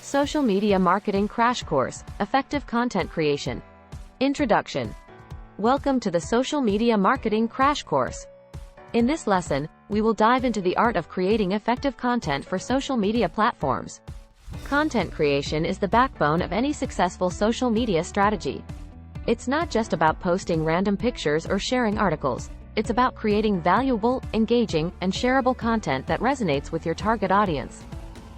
Social Media Marketing Crash Course, Effective Content Creation. Introduction. Welcome to the Social Media Marketing Crash Course. In this lesson, we will dive into the art of creating effective content for social media platforms. Content creation is the backbone of any successful social media strategy. It's not just about posting random pictures or sharing articles. It's about creating valuable, engaging, and shareable content that resonates with your target audience.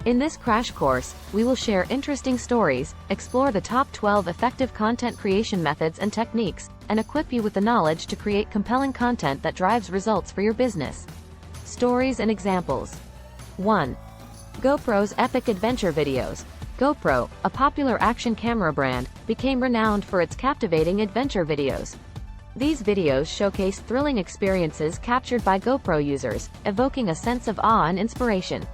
In this crash course, we will share interesting stories, explore the top 12 effective content creation methods and techniques, and equip you with the knowledge to create compelling content that drives results for your business. Stories and examples. 1. GoPro's epic adventure videos. GoPro, a popular action camera brand, became renowned for its captivating adventure videos. These videos showcase thrilling experiences captured by GoPro users, evoking a sense of awe and inspiration.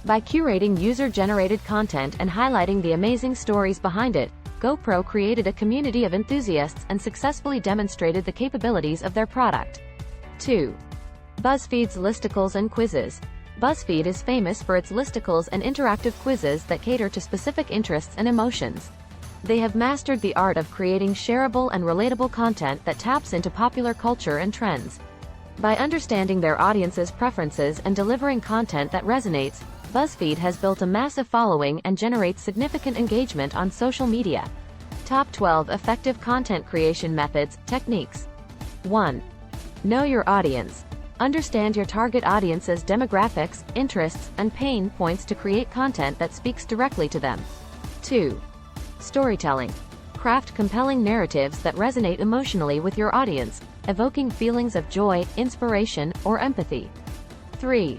By curating user-generated content and highlighting the amazing stories behind it, GoPro created a community of enthusiasts and successfully demonstrated the capabilities of their product. 2. BuzzFeed's listicles and quizzes. BuzzFeed is famous for its listicles and interactive quizzes that cater to specific interests and emotions. They have mastered the art of creating shareable and relatable content that taps into popular culture and trends. By understanding their audience's preferences and delivering content that resonates, BuzzFeed has built a massive following and generates significant engagement on social media. Top 12 Effective Content Creation Methods, Techniques. 1. Know your audience. Understand your target audience's demographics, interests, and pain points to create content that speaks directly to them. 2. Storytelling. Craft compelling narratives that resonate emotionally with your audience, evoking feelings of joy, inspiration, or empathy. 3.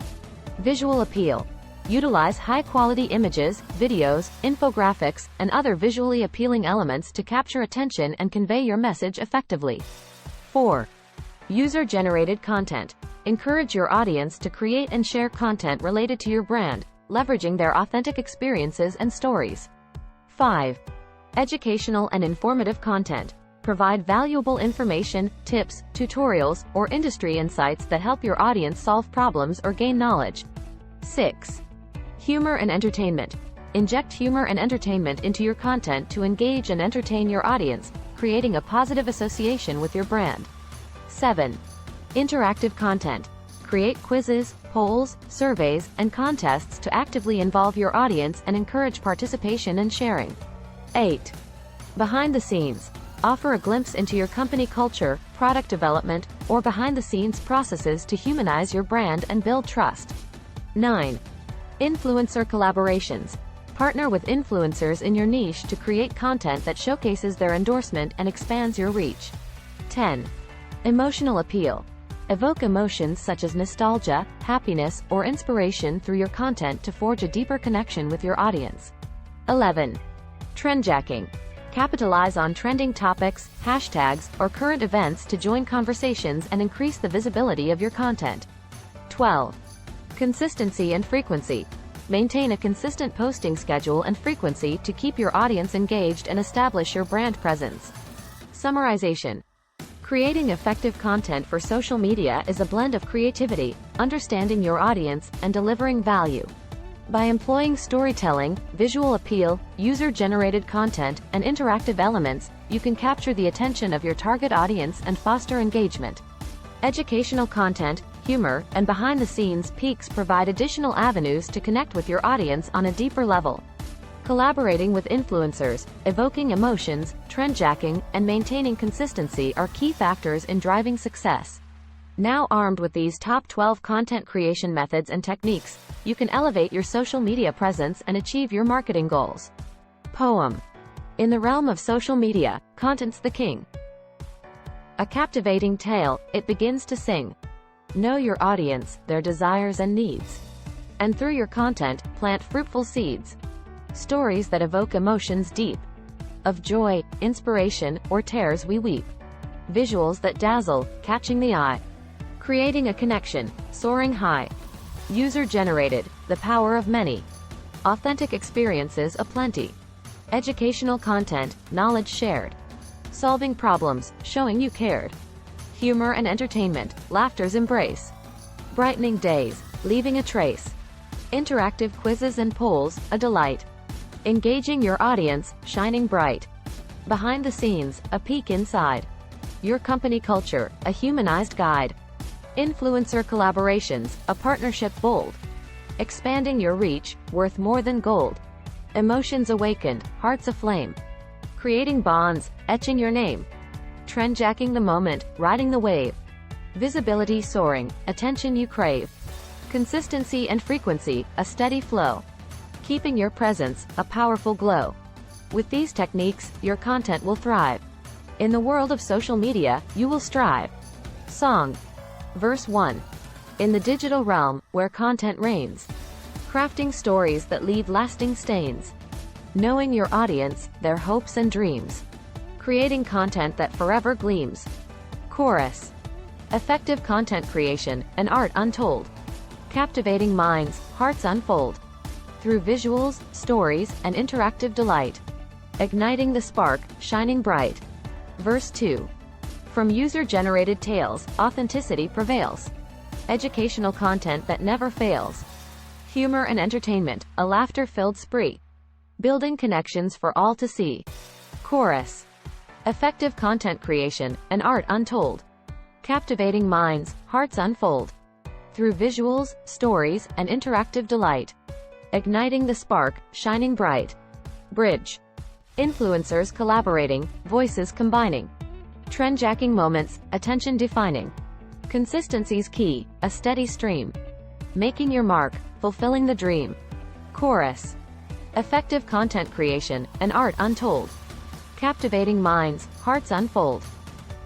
Visual appeal. Utilize high-quality images, videos, infographics, and other visually appealing elements to capture attention and convey your message effectively. 4. User-generated content. Encourage your audience to create and share content related to your brand, leveraging their authentic experiences and stories. 5. Educational and informative content. Provide valuable information, tips, tutorials, or industry insights that help your audience solve problems or gain knowledge. 6. Humor and entertainment. Inject humor and entertainment into your content to engage and entertain your audience, creating a positive association with your brand. 7. Interactive content. Create quizzes, polls, surveys, and contests to actively involve your audience and encourage participation and sharing. 8. Behind the scenes. Offer a glimpse into your company culture, product development, or behind-the-scenes processes to humanize your brand and build trust. 9. Influencer collaborations. Partner with influencers in your niche to create content that showcases their endorsement and expands your reach. 10. Emotional appeal. Evoke emotions such as nostalgia, happiness, or inspiration through your content to forge a deeper connection with your audience. 11. Trendjacking. Capitalize on trending topics, hashtags, or current events to join conversations and increase the visibility of your content. 12. Consistency and frequency. Maintain a consistent posting schedule and frequency to keep your audience engaged and establish your brand presence. Summarization. Creating effective content for social media is a blend of creativity, understanding your audience, and delivering value. By employing storytelling, visual appeal, user-generated content, and interactive elements, you can capture the attention of your target audience and foster engagement. Educational content, humor, and behind-the-scenes peeks provide additional avenues to connect with your audience on a deeper level. Collaborating with influencers, evoking emotions, trendjacking, and maintaining consistency are key factors in driving success. Now armed with these top 12 content creation methods and techniques, you can elevate your social media presence and achieve your marketing goals. Poem. In the realm of social media, content's the king. A captivating tale, it begins to sing. Know your audience, their desires and needs. And through your content, plant fruitful seeds. Stories that evoke emotions deep. Of joy, inspiration, or tears we weep. Visuals that dazzle, catching the eye. Creating a connection, soaring high. User-generated, the power of many. Authentic experiences aplenty. Educational content, knowledge shared. Solving problems, showing you cared. Humor and entertainment, laughter's embrace. Brightening days, leaving a trace. Interactive quizzes and polls, a delight. Engaging your audience, shining bright. Behind the scenes, a peek inside. Your company culture, a humanized guide. Influencer collaborations, a partnership bold. Expanding your reach, worth more than gold. Emotions awakened, hearts aflame. Creating bonds, etching your name. Trendjacking the moment, riding the wave. Visibility soaring, attention you crave. Consistency and frequency, a steady flow. Keeping your presence, a powerful glow. With these techniques, your content will thrive. In the world of social media, you will strive. Song. Verse 1. In the digital realm, where content reigns. Crafting stories that leave lasting stains. Knowing your audience, their hopes and dreams. Creating content that forever gleams. Chorus. Effective content creation, an art untold. Captivating minds, hearts unfold. Through visuals, stories, and interactive delight. Igniting the spark, shining bright. Verse 2. From user-generated tales, authenticity prevails. Educational content that never fails. Humor and entertainment, a laughter-filled spree. Building connections for all to see. Chorus. Effective content creation, an art untold. Captivating minds, hearts unfold. Through visuals, stories, and interactive delight. Igniting the spark, shining bright. Bridge. Influencers collaborating, voices combining. Trendjacking moments, attention defining. Consistency's key, a steady stream. Making your mark, fulfilling the dream. Chorus. Effective content creation, an art untold. Captivating minds, hearts unfold.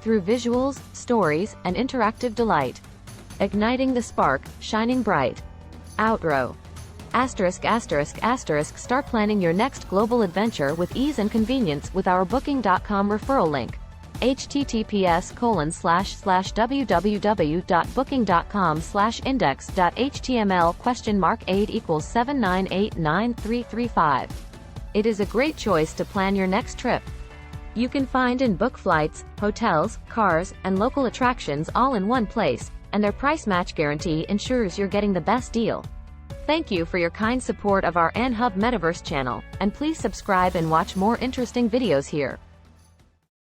Through visuals, stories, and interactive delight. Igniting the spark, shining bright. Outro. ******. Start planning your next global adventure with ease and convenience with our Booking.com referral link. https://www.booking.com/index.html?8 = 79899335. It is a great choice to plan your next trip. You can find and book flights, hotels, cars, and local attractions all in one place, and their price match guarantee ensures you're getting the best deal. Thank you for your kind support of our AnHub Metaverse channel, and please subscribe and watch more interesting videos here.